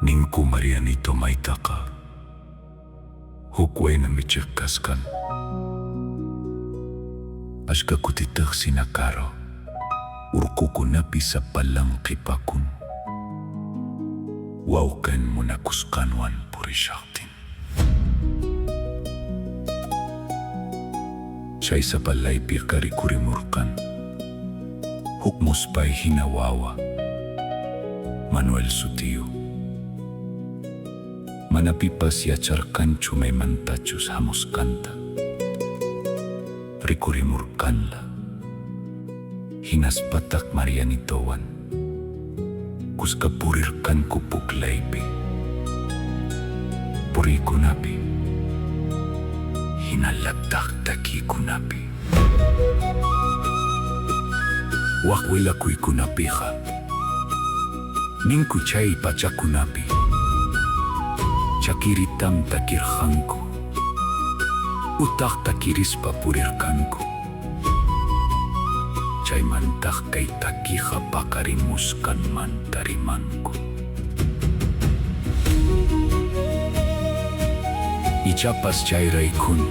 Ningku Marianito maitaka. Hukway na michikaskan. Aska kutitak sinakaro. Urkuko napi sa palang kipakun. Waukan mo na kuskanwan purishaktin. Siya'y sa palay pikari kurimurkan. Hukmuspay hinawawa. Manuel Sutio. Manapipas yacharkan chumay mantachus hamos kanta. Rikurimurkanla. Hinaspatak Marianitowan. Kuskapurirkan kupuklaypi. Puri kunapi. Hinalatak taki kunapi. Wakwila kuy kunapiha. Ningku chay pacha kunapi. Chakiritam takirhanku. Utak takiris papurirkanku. Chay mantak kay takiha pakarimuskan man tarimanku. Ichapas chay raykun.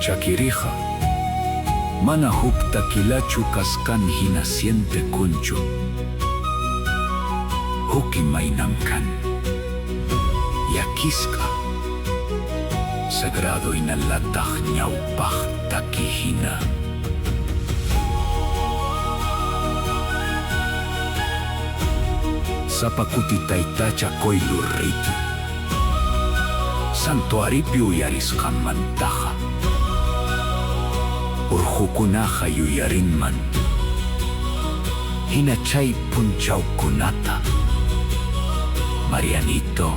Chakiriha. Manahuk takilachu kaskan hinasiente kunchu. Huki mainamkan. Yakiska. Sagrado inalatah nyawpah takihina. Sapakuti taitacha koilurriki. Santuaripio yariskan mantaha. Urhukunaha yuyarinman. Hinachay punchaw kunata. Marianito.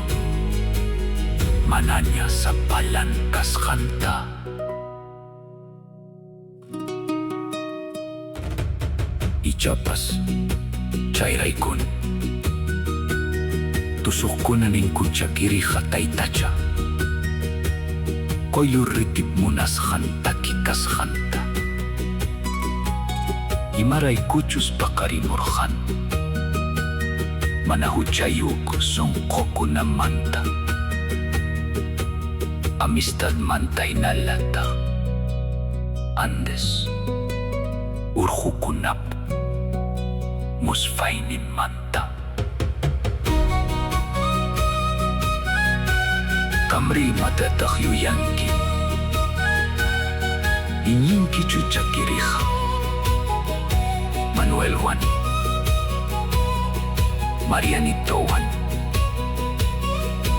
Mananya sa palankas kanta. Ichapas, chayraykun. Tusok ko na ning kunchakiri hatay tacha. Koylurritip munas hanta kikas hanta. Imaray kuchus pakarimurhan. Manahuchayuk songkoko na manta. Amistad mantay na lata. Andes. Urhukunap. Musfaynin manta. Kamri matatakyu yanki. Inyinki chuchakiriha. Manuel Juan. Marianito Juan.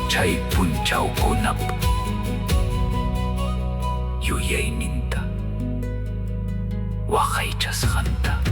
Chay punchaw kunap. Yuyay ninta. Wakay chas kanta.